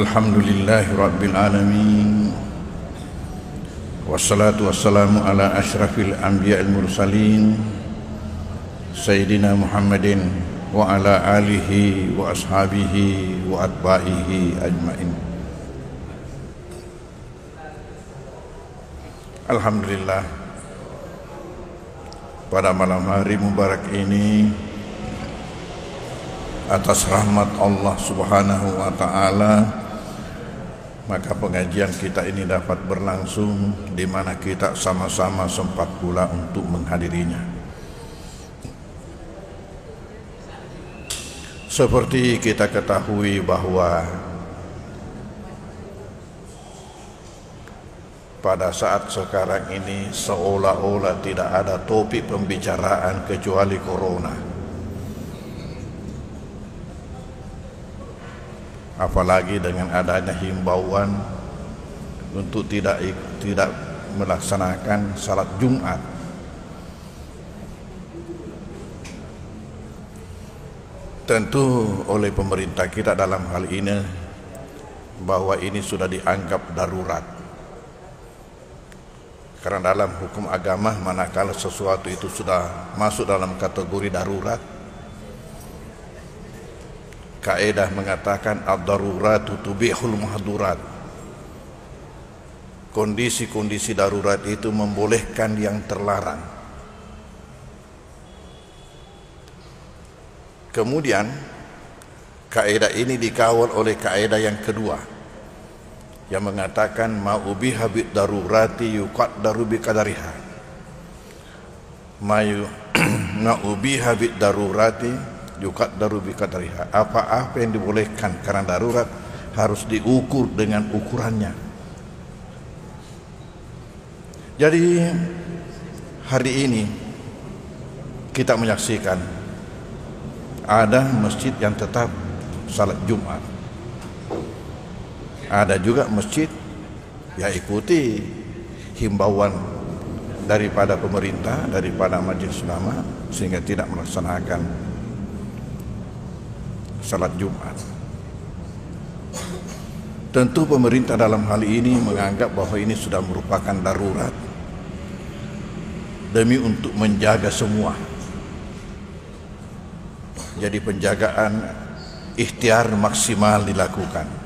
Alhamdulillahi Rabbil Alamin. Wassalatu wassalamu ala ashrafil anbiya'il mursalin Sayyidina Muhammadin wa ala alihi wa ashabihi wa atba'ihi ajma'in. Alhamdulillah, pada malam hari mubarak ini, atas rahmat Allah Subhanahu wa ta'ala, maka pengajian kita ini dapat berlangsung di mana kita sama-sama sempat pula untuk menghadirinya. Seperti kita ketahui bahwa pada saat sekarang ini seolah-olah tidak ada topik pembicaraan kecuali corona. Apalagi dengan adanya himbauan untuk tidak melaksanakan salat Jumat. Tentu oleh pemerintah kita dalam hal ini bahwa ini sudah dianggap darurat. Karena dalam hukum agama, manakala sesuatu itu sudah masuk dalam kategori darurat, kaidah mengatakan ad-daruratu tubihul mahdurat. Kondisi-kondisi darurat itu membolehkan yang terlarang. Kemudian kaidah ini dikawal oleh kaidah yang kedua yang mengatakan ma'ubiha bid darurati yuqaddaru bi qadariha. Ma'ubiha bid darurati yuqaddaru bi qadariha. Apa-apa yang dibolehkan karena darurat harus diukur dengan ukurannya. Jadi hari ini kita menyaksikan ada masjid yang tetap salat Jumat. Ada juga masjid yang ikuti himbauan daripada pemerintah, daripada majelis ulama, sehingga tidak melaksanakan salat Jumat. Tentu pemerintah dalam hal ini menganggap bahwa ini sudah merupakan darurat demi untuk menjaga semua. Jadi penjagaan ikhtiar maksimal dilakukan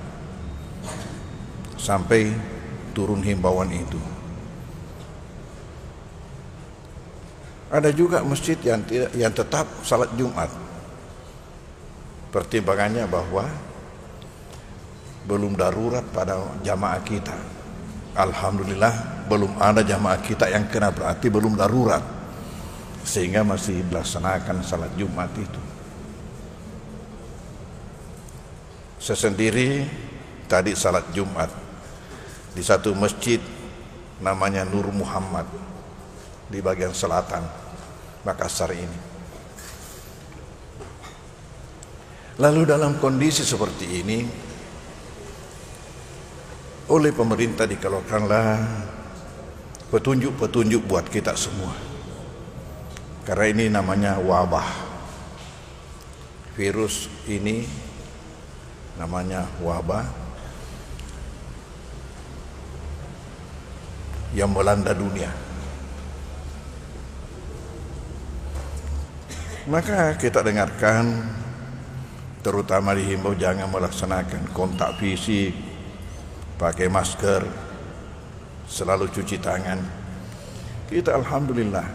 sampai turun himbauan itu. Ada juga masjid yang tetap salat Jumat. Pertimbangannya bahwa belum darurat pada jamaah kita. Alhamdulillah belum ada jamaah kita yang kena, berarti belum darurat, sehingga masih dilaksanakan salat Jumat itu. Sesendiri tadi salat Jumat di satu masjid namanya Nur Muhammad di bagian selatan Makassar ini. Lalu dalam kondisi seperti ini, oleh pemerintah dikeluarkanlah petunjuk-petunjuk buat kita semua. Karena ini namanya wabah. Virus ini namanya wabah yang melanda dunia. Maka kita dengarkan, terutama dihimbau jangan melaksanakan kontak fisik, pakai masker, selalu cuci tangan. Kita alhamdulillah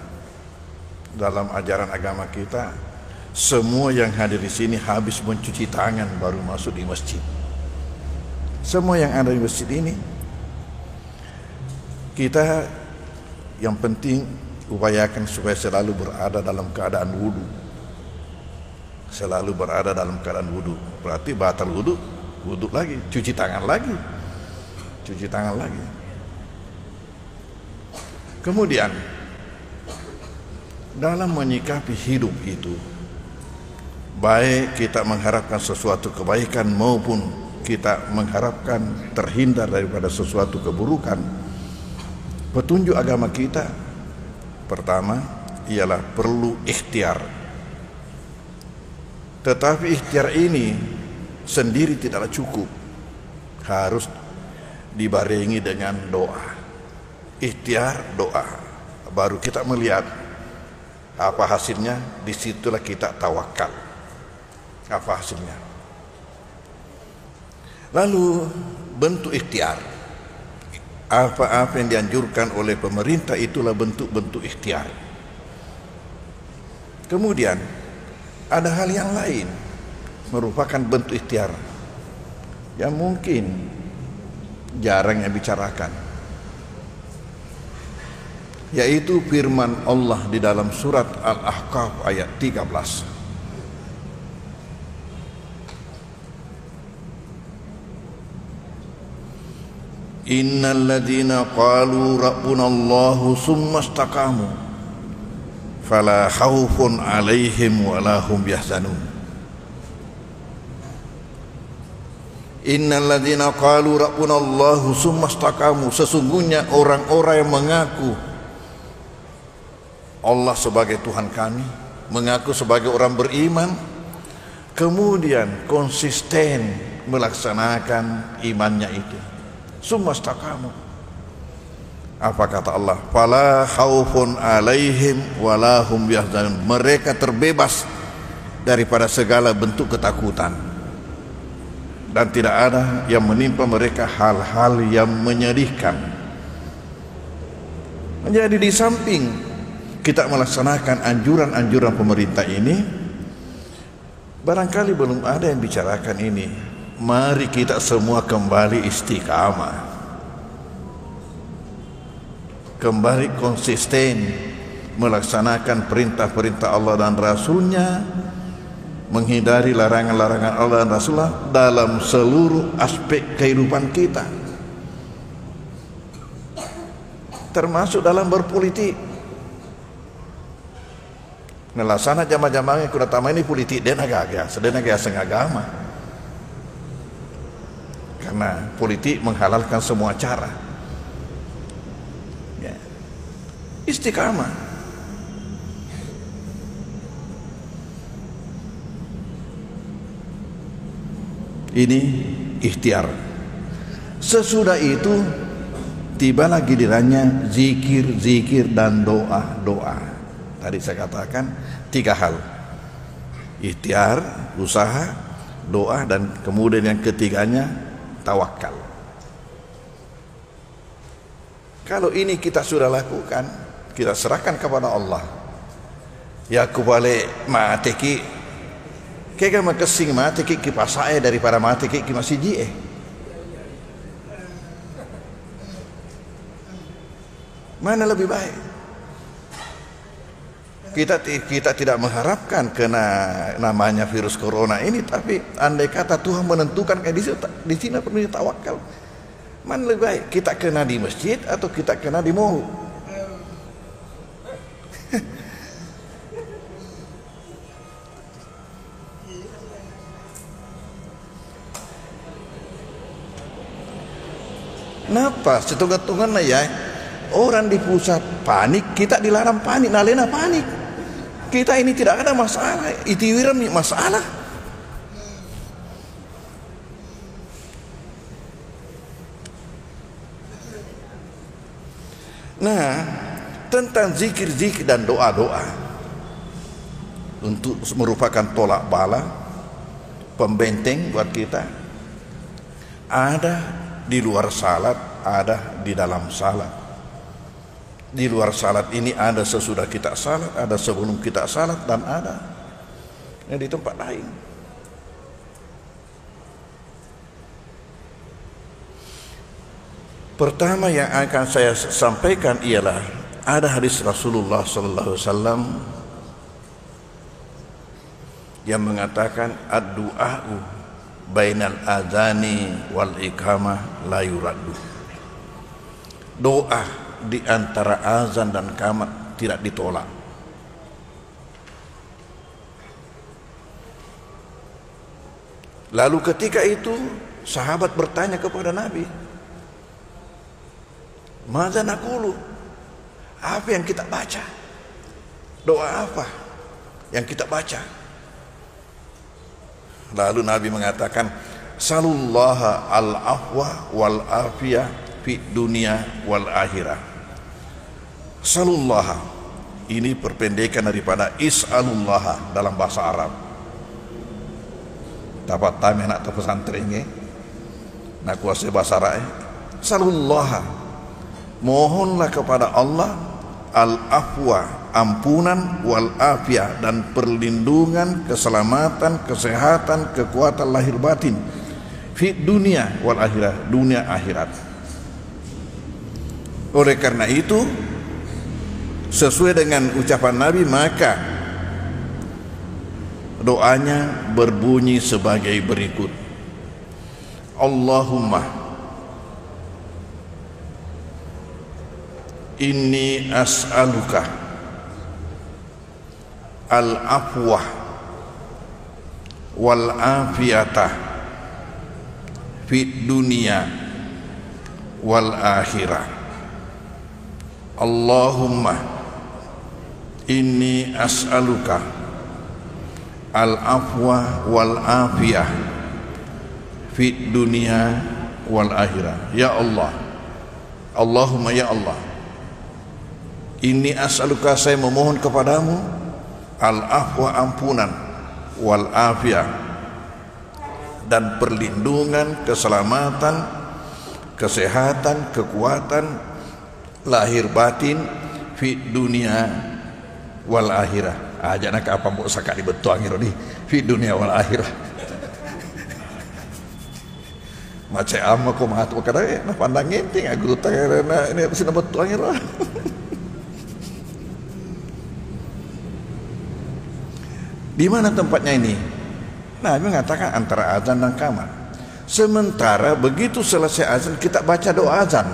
dalam ajaran agama kita, semua yang hadir di sini habis mencuci tangan baru masuk di masjid. Semua yang ada di masjid ini, kita yang penting upayakan supaya selalu berada dalam keadaan wudu. Selalu berada dalam keadaan wudu. Berarti batal wudu, wudu lagi, cuci tangan lagi, cuci tangan lagi. Kemudian dalam menyikapi hidup itu, baik kita mengharapkan sesuatu kebaikan maupun kita mengharapkan terhindar daripada sesuatu keburukan, petunjuk agama kita pertama ialah perlu ikhtiar. Tetapi ikhtiar ini sendiri tidaklah cukup, harus dibarengi dengan doa. Ikhtiar, doa, baru kita melihat apa hasilnya. Disitulah kita tawakal apa hasilnya. Lalu bentuk ikhtiar, apa-apa yang dianjurkan oleh pemerintah itulah bentuk-bentuk ikhtiar. Kemudian ada hal yang lain merupakan bentuk ikhtiar yang mungkin jarang yang bicarakan, yaitu firman Allah di dalam surat Al-Ahqaf ayat 13. Innal ladzina qalu rabbunallahu tsumma istaqamu fala khaufun 'alaihim wala hum yahzanun. Innal ladzina qalu rabbunallahu tsumma istaqamu, sesungguhnya orang-orang yang mengaku Allah sebagai Tuhan kami, mengaku sebagai orang beriman, kemudian konsisten melaksanakan imannya itu. Tsumma istaqamu. Apa kata Allah? Fala khaufun 'alaihim wala hum yahzanun. Mereka terbebas daripada segala bentuk ketakutan dan tidak ada yang menimpa mereka hal-hal yang menyedihkan. Menjadi di samping kita melaksanakan anjuran-anjuran pemerintah ini, barangkali belum ada yang bicarakan ini. Mari kita semua kembali istiqamah, kembali konsisten melaksanakan perintah-perintah Allah dan Rasulnya, menghindari larangan-larangan Allah dan Rasulullah dalam seluruh aspek kehidupan kita, termasuk dalam berpolitik. Nelasana jama-jama yang kunatama ini politik dan agak agama. Karena politik menghalalkan semua cara. Ya. Istiqamah. Ini ikhtiar. Sesudah itu tibalah gilirannya zikir dan doa. Tadi saya katakan 3 hal. Ikhtiar, usaha, doa, dan kemudian yang ketiganya tawakal. Kalau ini kita sudah lakukan, kita serahkan kepada Allah. Ya kubale mateki kega makasing mateki kipasae daripada mateki ki masih jie. Mana lebih baik? Kita tidak mengharapkan kena namanya virus corona ini, tapi andai kata Tuhan menentukan kayak di sini perlu tawakal. Mana lebih baik? Kita kena di masjid atau kita kena di mall? Kenapa? Setunggal-tunggal ya. Orang di pusat panik, kita dilarang panik, nalena panik. Kita ini tidak ada masalah, itiwiran masalah. Nah, tentang zikir-zikir dan doa-doa untuk merupakan tolak bala, pembenteng buat kita, ada di luar salat, ada di dalam salat. Di luar salat ini ada sesudah kita salat, ada sebelum kita salat, dan ada yang di tempat lain. Pertama yang akan saya sampaikan ialah ada hadis Rasulullah SAW yang mengatakan ad-du'a'u bainal adhani wal iqamah la yuraddu. Doa di antara azan dan qamat tidak ditolak. Lalu ketika itu sahabat bertanya kepada Nabi, "Madza naqulu?" Apa yang kita baca? Doa apa yang kita baca? Lalu Nabi mengatakan, salullaha al-afwa wal afiyah fi dunia wal akhirah. Salullaha ini perpendekan daripada is'alullaha dalam bahasa Arab. Dapat tahu nak tahu pesantrennya, nak kuasai bahasa Arab. Salullaha, mohonlah kepada Allah al-afwa, ampunan, wal afiyah, dan perlindungan, keselamatan, kesehatan, kekuatan lahir batin fi dunia wal akhirah, dunia akhirat. Oleh karena itu, sesuai dengan ucapan Nabi, maka doanya berbunyi sebagai berikut: Allahumma inni as'aluka al-afwah wal afiyata fid dunya wal akhirah. Allahumma inni as'aluka al-afwa wal afiyah fid dunya wal akhirah. Ya Allah, Allahumma ya Allah, inni as'aluka, saya memohon kepadamu al-afwa, ampunan, wal afiyah, dan perlindungan, keselamatan, kesehatan, kekuatan lahir batin fi dunia wal akhirah. Aja nak apa mau sakit di betuang ini fi dunia wal akhirah. Macam ama ko matu kada na pandang ngenting aku tanya ini sina betuang ini. Di mana tempatnya ini? Nabi mengatakan antara azan dan kamar. Sementara begitu selesai azan kita baca doa azan.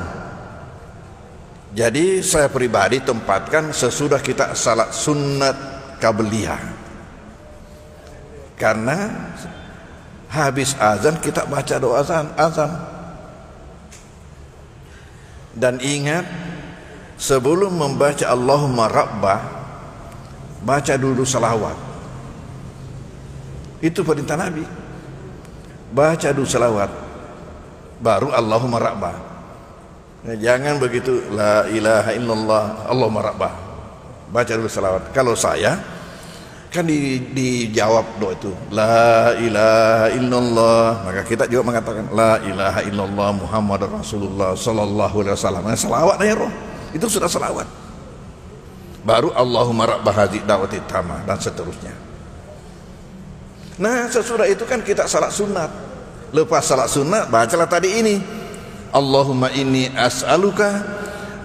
Jadi saya pribadi tempatkan sesudah kita salat sunat qabliyah. Karena habis azan kita baca doa azan. Dan ingat, sebelum membaca Allahumma Rabbah, baca dulu salawat. Itu perintah Nabi. Baca dulu salawat, baru Allahumma Rabbah. Jangan begitu la ilaha illallah Allahumma Rabbah, baca dulu salawat. Kalau saya kan dijawab doa itu la ilaha illallah, maka kita juga mengatakan la ilaha illallah Muhammad Rasulullah sallallahu alaihi wasallam. Salawat ya roh, itu sudah salawat. Baru Allahumma Rabbah hadhihi da'wati tamah dan seterusnya. Nah sesudah itu kan kita salat sunat. Lepas salat sunat bacalah tadi ini, Allahumma inni as'aluka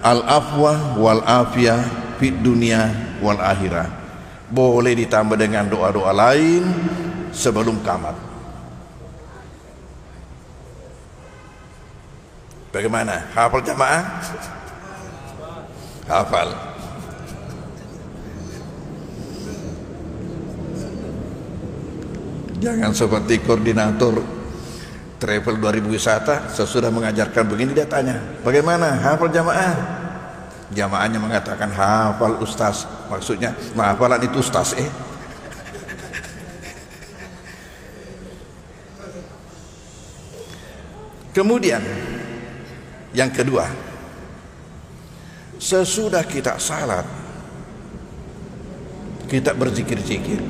al-afwa wal afiyah fid dunya wal akhirah. Boleh ditambah dengan doa-doa lain sebelum qamat. Bagaimana? Hafal jamaah? Hafal. Jangan seperti koordinator travel 2000 wisata sesudah mengajarkan begini dia tanya, bagaimana hafal jamaah? Jamaahnya mengatakan hafal ustaz. Maksudnya hafalan itu ustaz Kemudian yang kedua, sesudah kita salat kita berzikir-zikir,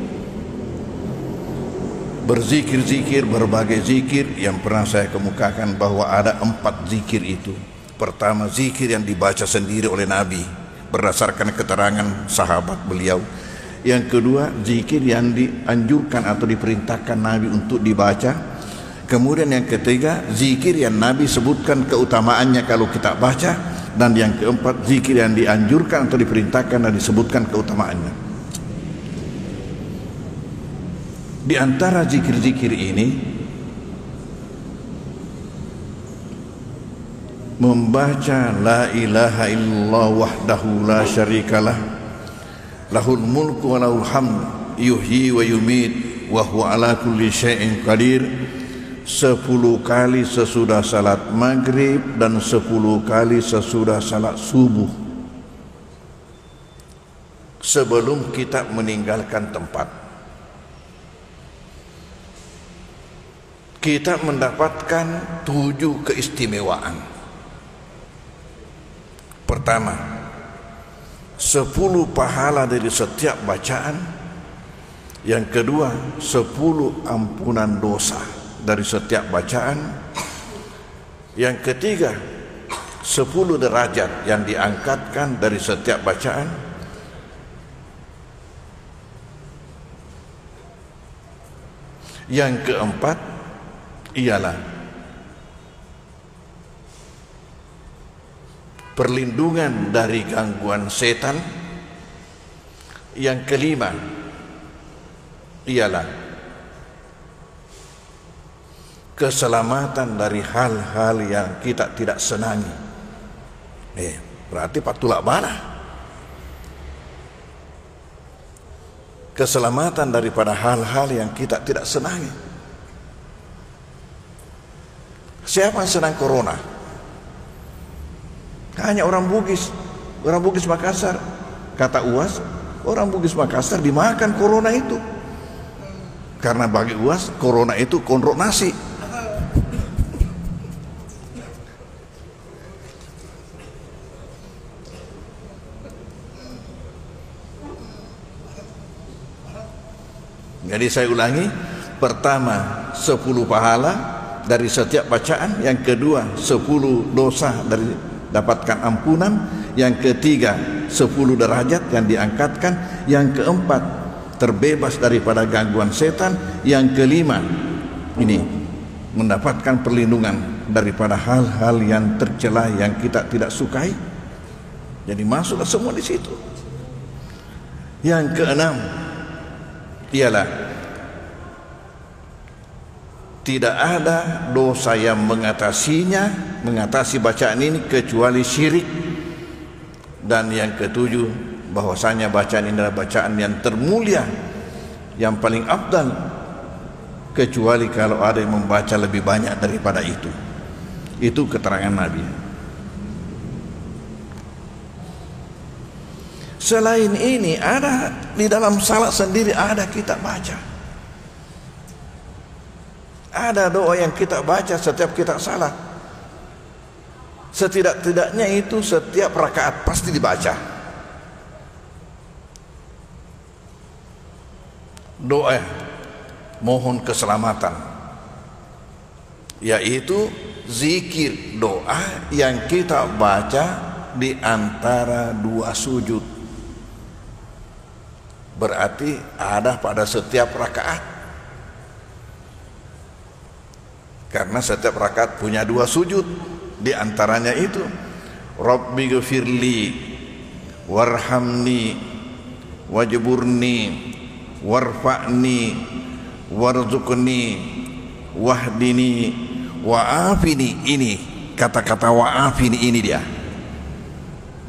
berbagai zikir yang pernah saya kemukakan bahwa ada 4 zikir itu. Pertama, zikir yang dibaca sendiri oleh Nabi berdasarkan keterangan sahabat beliau. Yang kedua, zikir yang dianjurkan atau diperintahkan Nabi untuk dibaca. Kemudian yang ketiga, zikir yang Nabi sebutkan keutamaannya kalau kita baca. Dan yang keempat, zikir yang dianjurkan atau diperintahkan dan disebutkan keutamaannya. Di antara zikir-zikir ini, membaca la ilaha illallah wahdahu la syarikalah lahul mulku wa lahul hamd yuhyi wa yumit wa huwa ala kulli syai'in qadir 10 kali sesudah salat maghrib dan 10 kali sesudah salat subuh sebelum kita meninggalkan tempat. kita mendapatkan 7 keistimewaan. Pertama, 10 pahala dari setiap bacaan. Yang kedua, 10 ampunan dosa dari setiap bacaan. Yang ketiga, 10 derajat yang diangkatkan dari setiap bacaan. Yang keempat ialah perlindungan dari gangguan setan. Yang kelima ialah keselamatan dari hal-hal yang kita tidak senangi. Berarti patulak bala. Keselamatan daripada hal-hal yang kita tidak senangi. Siapa yang senang corona? Hanya orang Bugis Makassar. Kata UAS, orang Bugis Makassar dimakan corona itu. Karena bagi UAS, corona itu konrok nasi. Jadi saya ulangi, pertama 10 pahala dari setiap bacaan, yang kedua 10 dosa dari dapatkan ampunan, yang ketiga 10 derajat yang diangkatkan, yang keempat terbebas daripada gangguan setan, yang kelima ini mendapatkan perlindungan daripada hal-hal yang tercela yang kita tidak sukai. Jadi masuklah semua di situ. Yang keenam ialah tidak ada dosa yang mengatasi bacaan ini kecuali syirik. Dan yang ketujuh, bahwasanya bacaan ini adalah bacaan yang termulia, yang paling afdal, kecuali kalau ada yang membaca lebih banyak daripada itu. Itu keterangan Nabi. Selain ini ada di dalam salat sendiri, ada kita baca. Ada doa yang kita baca setiap kita salat. Setidak-tidaknya itu setiap rakaat pasti dibaca. Doa mohon keselamatan, yaitu zikir doa yang kita baca di antara 2 sujud. Berarti ada pada setiap rakaat, karena setiap rakaat punya 2 sujud. Di antaranya itu Rabbi ghfirli warhamni wajburni warfa'ni warzuqni wahdini wa'afini. Ini kata-kata wa'afini, ini dia,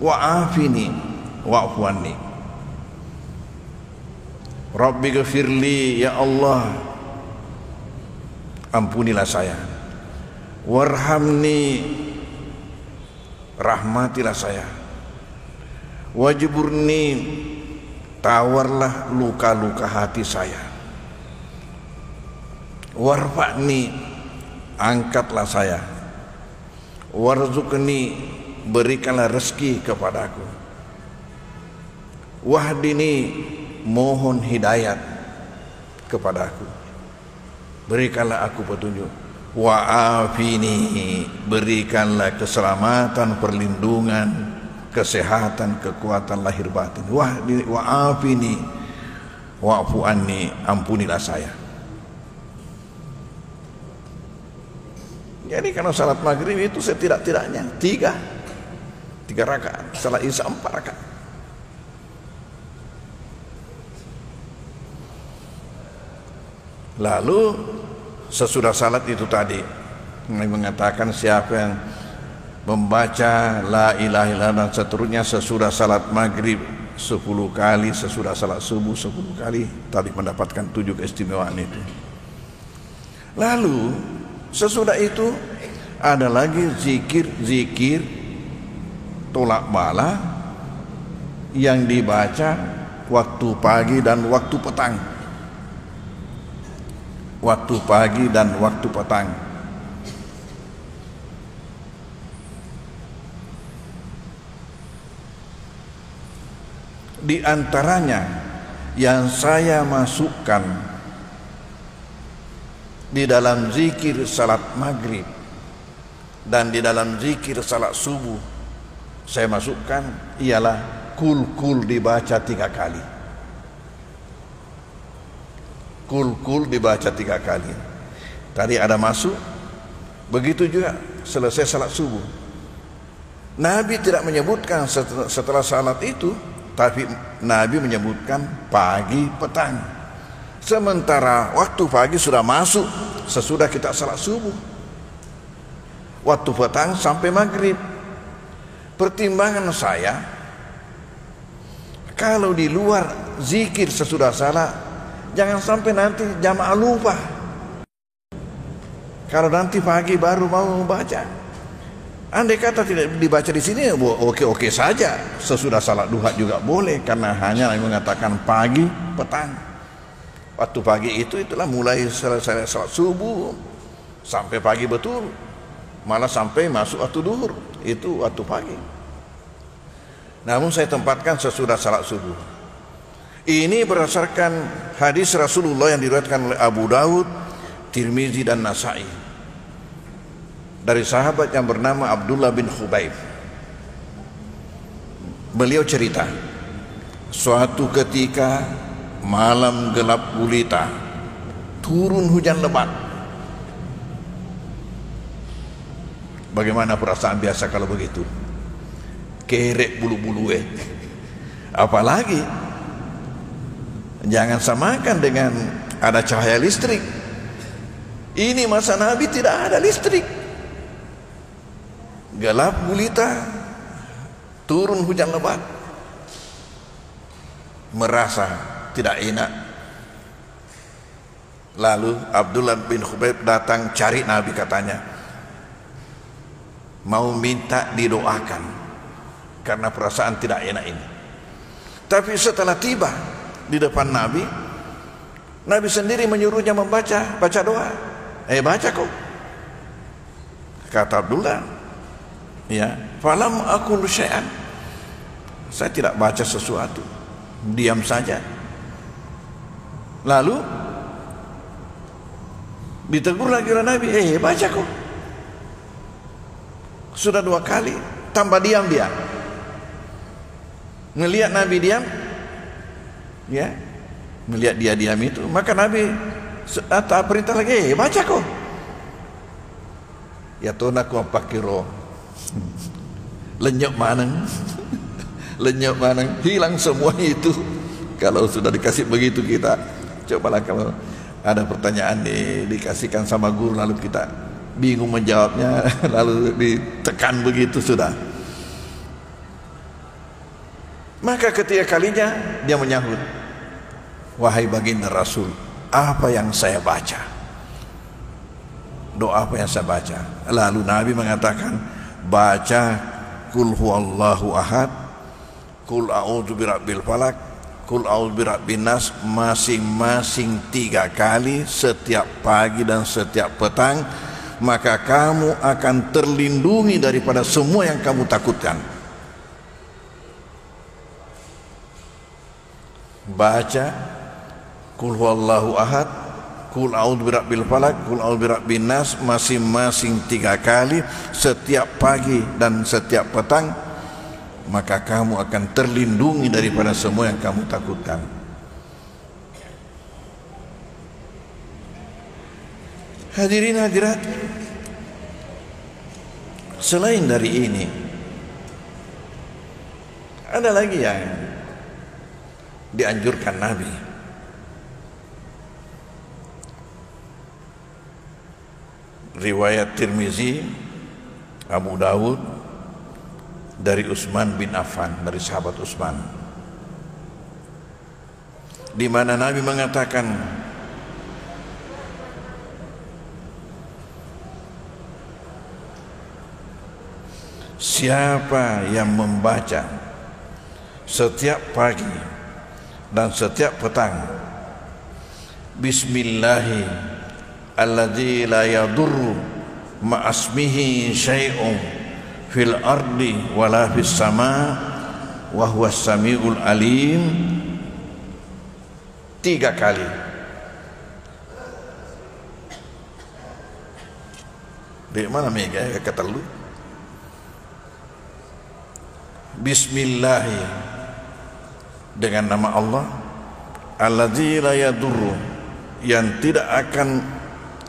wa'afini wa'fuanni. Rabbi ghfirli, ya Allah ampunilah saya. Warhamni, rahmatilah saya. Wajburni, tawarlah luka-luka hati saya. Warfa'ni, angkatlah saya. Warzuqni, berikanlah rezeki kepadaku. Wahdini, mohon hidayat kepadaku, berikanlah aku petunjuk. Wa'afini, berikanlah keselamatan, perlindungan, kesehatan, kekuatan lahir batin. Wa'afini wa'fu anni, ampunilah saya. Jadi kalau salat maghrib itu setidak-tidaknya 3 rakaat, salat isya 4 rakaat. Lalu sesudah salat itu tadi mengatakan siapa yang membaca la ilaha illallah dan seterusnya sesudah salat maghrib 10 kali, sesudah salat subuh 10 kali, tadi mendapatkan 7 keistimewaan itu. Lalu sesudah itu ada lagi zikir tolak bala yang dibaca waktu pagi dan waktu petang. waktu pagi dan waktu petang. Di antaranya yang saya masukkan di dalam zikir salat maghrib dan di dalam zikir salat subuh, saya masukkan ialah kul dibaca 3 kali. Kul dibaca 3 kali. Tadi ada masuk, begitu juga selesai salat subuh. Nabi tidak menyebutkan setelah salat itu, tapi Nabi menyebutkan pagi petang. Sementara waktu pagi sudah masuk sesudah kita salat subuh. Waktu petang sampai maghrib. Pertimbangan saya, kalau di luar zikir sesudah salat, jangan sampai nanti jamaah lupa. Kalau nanti pagi baru mau membaca. Andai kata tidak dibaca di sini, oke saja. Sesudah salat duha juga boleh, karena hanya mengatakan pagi, petang. Waktu pagi itulah mulai selesai salat subuh sampai pagi betul, malah sampai masuk waktu duhur, itu waktu pagi. Namun saya tempatkan sesudah salat subuh. Ini berdasarkan hadis Rasulullah yang diriwayatkan oleh Abu Daud, Tirmizi dan Nasai, dari sahabat yang bernama Abdullah bin Khubaib. Beliau cerita, suatu ketika malam gelap gulita, turun hujan lebat. Bagaimana perasaan biasa kalau begitu? Kerek bulu-bulu Apalagi jangan samakan dengan ada cahaya listrik. Ini masa Nabi tidak ada listrik. Gelap gulita, turun hujan lebat, merasa tidak enak. Lalu Abdullah bin Khubaib datang cari Nabi, katanya mau minta didoakan karena perasaan tidak enak ini. Tapi setelah tiba di depan Nabi, Nabi sendiri menyuruhnya baca doa. Baca kok, kata Abdullah. Ya, falam aqul syai'an. Saya tidak baca sesuatu, diam saja. Lalu ditegur lagi oleh Nabi, baca kok. Sudah 2 kali, tambah diam dia. Ngelihat Nabi diam, ya, ngelihat dia diam itu, maka Nabi perintah lagi, baca kok. Ya tonaku apakiro. Lenyap maneng, hilang semua itu. Kalau sudah dikasih begitu, kita cobalah kalau ada pertanyaan dikasihkan sama guru lalu kita bingung menjawabnya, lalu ditekan begitu sudah. Maka ketika kalinya dia menyahut, wahai baginda Rasul, apa yang saya baca? Doa apa yang saya baca? Lalu Nabi mengatakan, baca kul huwallahu ahad, kul a'udzu birabbil falak, kul a'udzu birabbin nas, masing-masing 3 kali setiap pagi dan setiap petang, maka kamu akan terlindungi daripada semua yang kamu takutkan. Baca kul huwallahu ahad, kul a'udzu birabbil falak, kul a'udzu birabbin nas, masing-masing 3 kali setiap pagi dan setiap petang, maka kamu akan terlindungi daripada semua yang kamu takutkan. Hadirin hadirat, selain dari ini ada lagi yang dianjurkan Nabi. Riwayat Tirmizi, Abu Daud, dari Utsman bin Affan, dari sahabat Utsman, di mana Nabi mengatakan, siapa yang membaca setiap pagi dan setiap petang, Bismillahi alladzi la yadurru ma'asmihi syai'un fil ardi wala fis sama wa huwas samiul alim 3 kali. Di mana mega kata lu? Bismillah, dengan nama Allah, alladzi la yadurru, yang tidak akan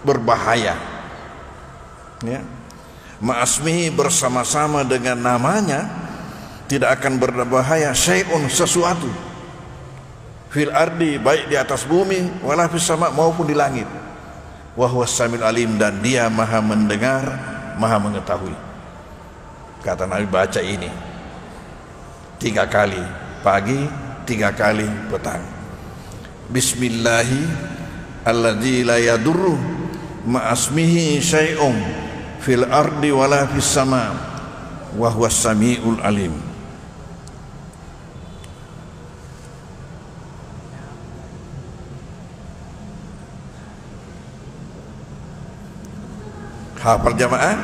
berbahaya, ya, ma'asmihi, bersama-sama dengan namanya, tidak akan berbahaya, syai'un, sesuatu, fil ardi, baik di atas bumi, wala fis sama, maupun di langit, wa huwas samiul alim, dan dia maha mendengar, maha mengetahui. Kata Nabi, baca ini 3 kali pagi, 3 kali petang. Bismillahi alladzi la yadurru ma'asmihi syai'un fil ardi wala fis sama wa huwas samiul alim. Hafal jamaah?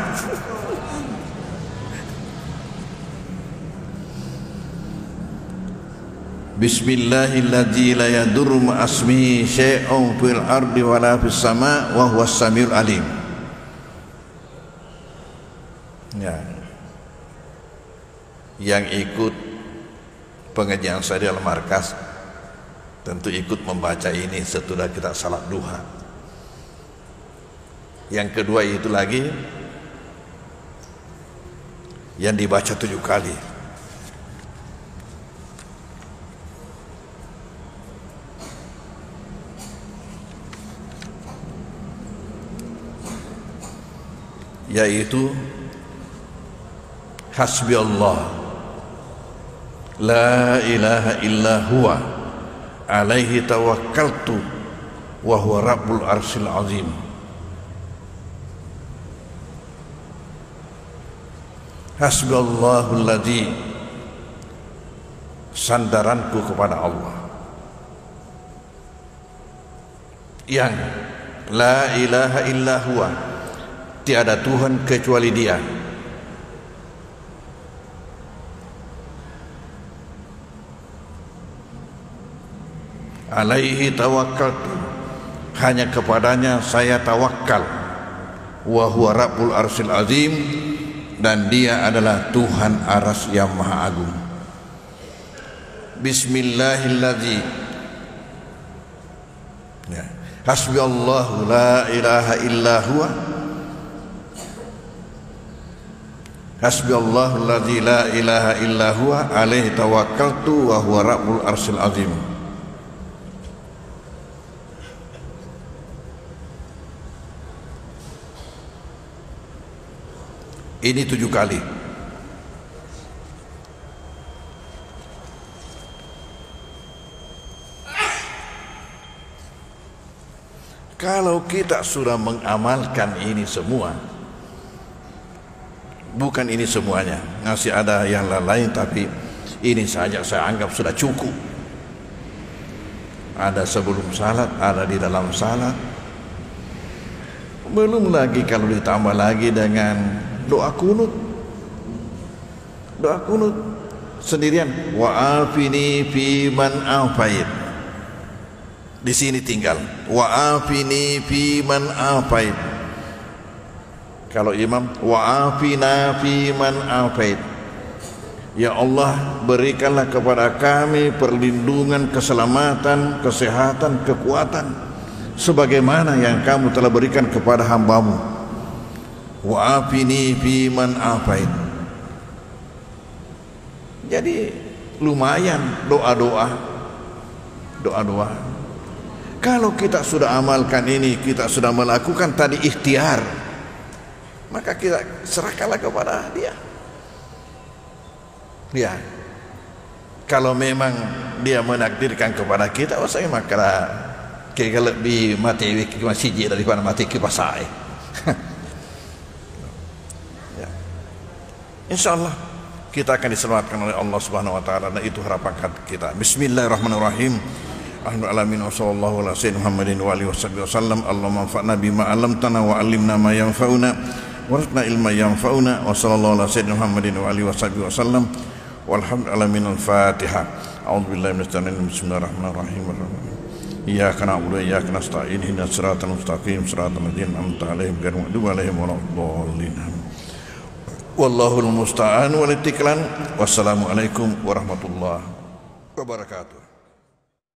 Bismillahilladzi la yadurru ma'asmihi syai'un fil ardi wala fis sama wa huwas samiul alim. Ya. Yang ikut pengajian saya di Al-Markas tentu ikut membaca ini setelah kita salat duha. Yang kedua itu lagi yang dibaca 7 kali. Yaitu hasbi Allah la ilaha illa huwa alaihi tawakkaltu wa huwa rabbul arsyil azim. Hasbi Allahul ladzi, sandaranku kepada Allah yang la ilaha illa huwa, tiada Tuhan kecuali Dia, alaihi tawakkaltu, hanya kepadanya saya tawakal, wa huwa rabbul arsyil azim, dan Dia adalah Tuhan aras yang maha agung. Bismillahilladzi, ya. Hasbi Allahu la ilaha illa huwa, hasbi Allahu alladzi la ilaha illa huwa alaihi tawakkaltu wa huwa rabbul arsyil azim. Ini 7 kali. Kalau kita sudah mengamalkan ini semua, bukan ini semuanya, masih ada yang lain, tapi ini saja saya anggap sudah cukup. Ada sebelum salat, ada di dalam salat. Belum lagi kalau ditambah lagi dengan doa kunut. Doa kunut sendirian, wa afini fi man afait. Di sini tinggal wa afini fi man afait. Kalau imam, wa afina fi man afait. Ya Allah, berikanlah kepada kami perlindungan, keselamatan, kesehatan, kekuatan sebagaimana yang kamu telah berikan kepada hambamu. Wa afini fi man afait. Jadi lumayan doa-doa. Kalau kita sudah amalkan ini, kita sudah melakukan tadi ikhtiar, maka kita serahkanlah kepada Dia. Ya, kalau memang Dia menakdirkan kepada kita, saya maka kira lebih mati ke masjid daripada mati ke pasai. Ya. Insyaallah kita akan diselamatkan oleh Allah Subhanahu wa taala, dan itu harapan kita. Bismillahirrahmanirrahim. Alhamdulillah wa sallallahu ala sayyidina Muhammadin wa alihi wasallam. Allahumma anfa'na bima 'allamtana wa 'allimna ma yanfa'una warzuqna ilman yanfa'una wa sallallahu ala sayyidina Muhammadin wa alihi wasallam. Walhamdulillah minal Fatihah. A'udzubillahi minasyaitonir rajim. Bismillahirrahmanirrahim. Iyyaka na'budu wa iyyaka nasta'in. Ihdinas siratal mustaqim, siratal ladzina an'amta 'alaihim ghairil maghdubi 'alaihim waladdallin. Wallahul musta'an wal istiqlan. Wassalamualaikum warahmatullahi wabarakatuh.